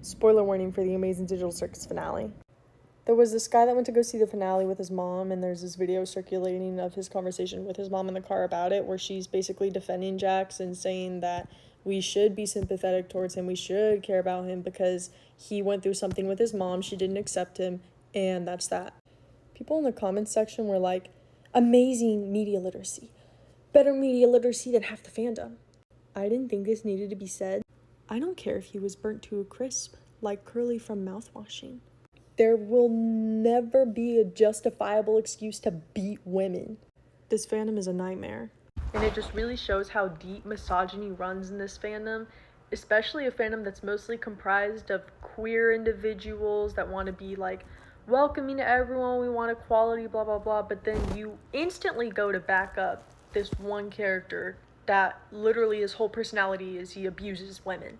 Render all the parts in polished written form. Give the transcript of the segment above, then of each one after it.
Spoiler warning for the Amazing Digital Circus finale. There was this guy that went to go see the finale with his mom, and there's this video circulating of his conversation with his mom in the car about it, where she's basically defending Jax and saying that we should be sympathetic towards him, we should care about him because he went through something with his mom, she didn't accept him, and that's that. People in the comments section were like, amazing media literacy. Better media literacy than half the fandom. I didn't think this needed to be said. I don't care if he was burnt to a crisp, like Curly from mouthwashing. There will never be a justifiable excuse to beat women. This fandom is a nightmare. And it just really shows how deep misogyny runs in this fandom, especially a fandom that's mostly comprised of queer individuals that want to be like welcoming to everyone, we want equality, blah, blah, blah. But then you instantly go to back up this one character that literally his whole personality is he abuses women.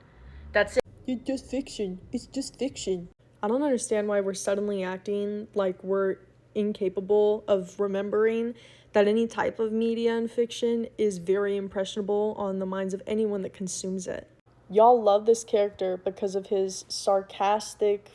That's it. It's just fiction. It's just fiction. I don't understand why we're suddenly acting like we're incapable of remembering that any type of media and fiction is very impressionable on the minds of anyone that consumes it. Y'all love this character because of his sarcastic,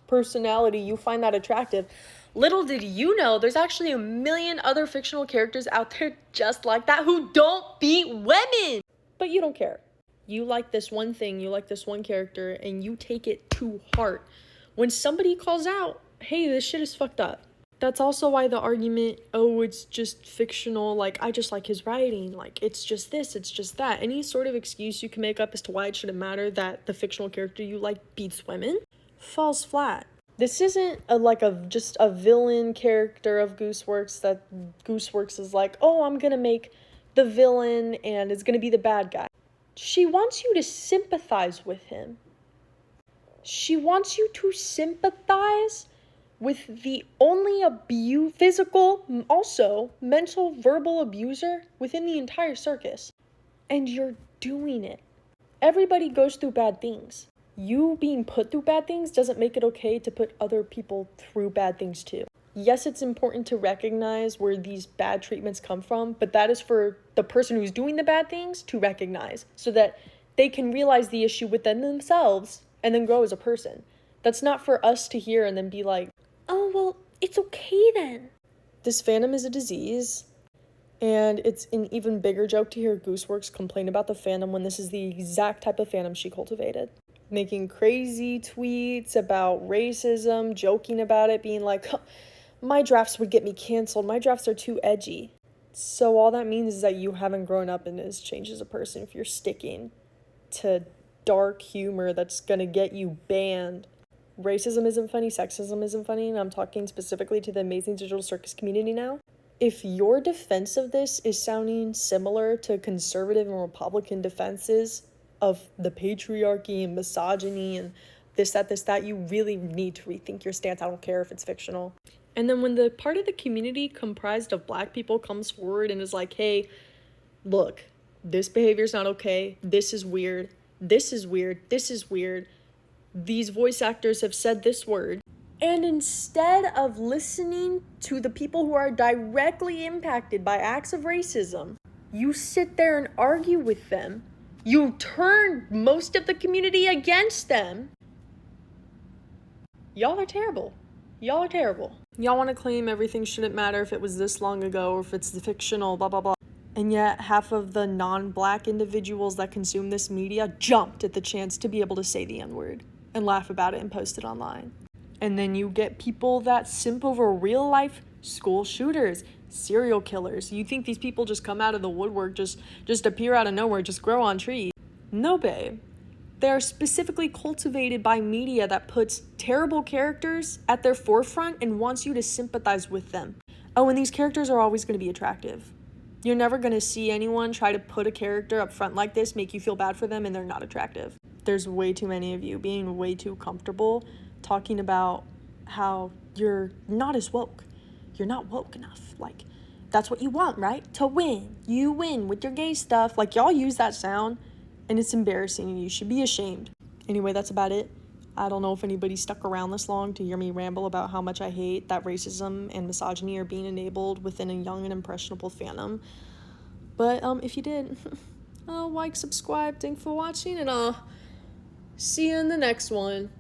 personality. You find that attractive. Little did you know, there's actually a million other fictional characters out there just like that who don't beat women. But you don't care. You like this one thing, you like this one character, and you take it to heart. When somebody calls out, hey, this shit is fucked up. That's also why the argument, oh, it's just fictional, like, I just like his writing, like, it's just this, it's just that. Any sort of excuse you can make up as to why it shouldn't matter that the fictional character you like beats women falls flat. This isn't just a villain character of Gooseworks that Gooseworks is like, oh, I'm gonna make the villain and it's gonna be the bad guy. She wants you to sympathize with him. She wants you to sympathize with the only physical, also mental, verbal abuser within the entire circus. And you're doing it. Everybody goes through bad things. You being put through bad things doesn't make it okay to put other people through bad things too. Yes, it's important to recognize where these bad treatments come from, but that is for the person who's doing the bad things to recognize so that they can realize the issue within themselves and then grow as a person. That's not for us to hear and then be like, oh, well, it's okay then. This fandom is a disease, and it's an even bigger joke to hear Gooseworks complain about the fandom when this is the exact type of fandom she cultivated. Making crazy tweets about racism, joking about it, being like, my drafts would get me canceled, my drafts are too edgy. So all that means is that you haven't grown up and has changed as a person if you're sticking to dark humor that's gonna get you banned. Racism isn't funny, sexism isn't funny, and I'm talking specifically to the Amazing Digital Circus community now. If your defense of this is sounding similar to conservative and Republican defenses of the patriarchy and misogyny and this, that, you really need to rethink your stance. I don't care if it's fictional. And then when the part of the community comprised of Black people comes forward and is like, hey, look, this behavior's not okay, this is weird, this is weird, this is weird, these voice actors have said this word. And instead of listening to the people who are directly impacted by acts of racism, you sit there and argue with them. You turn most of the community against them. Y'all are terrible. Y'all are terrible. Y'all want to claim everything shouldn't matter if it was this long ago or if it's fictional, blah, blah, blah. And yet half of the non-Black individuals that consume this media jumped at the chance to be able to say the N-word and laugh about it and post it online. And then you get people that simp over real life school shooters, serial killers. You think these people just come out of the woodwork, just appear out of nowhere, just grow on trees. No, babe. They are specifically cultivated by media that puts terrible characters at their forefront and wants you to sympathize with them. Oh, and these characters are always going to be attractive. You're never going to see anyone try to put a character up front like this, make you feel bad for them, and they're not attractive. There's way too many of you being way too comfortable talking about how you're not as woke. You're not woke enough. Like, that's what you want, right? To win. You win with your gay stuff. Like, y'all use that sound, and it's embarrassing, and you should be ashamed. Anyway, that's about it. I don't know if anybody stuck around this long to hear me ramble about how much I hate that racism and misogyny are being enabled within a young and impressionable fandom. But if you did, like, subscribe, thanks for watching, and See you in the next one.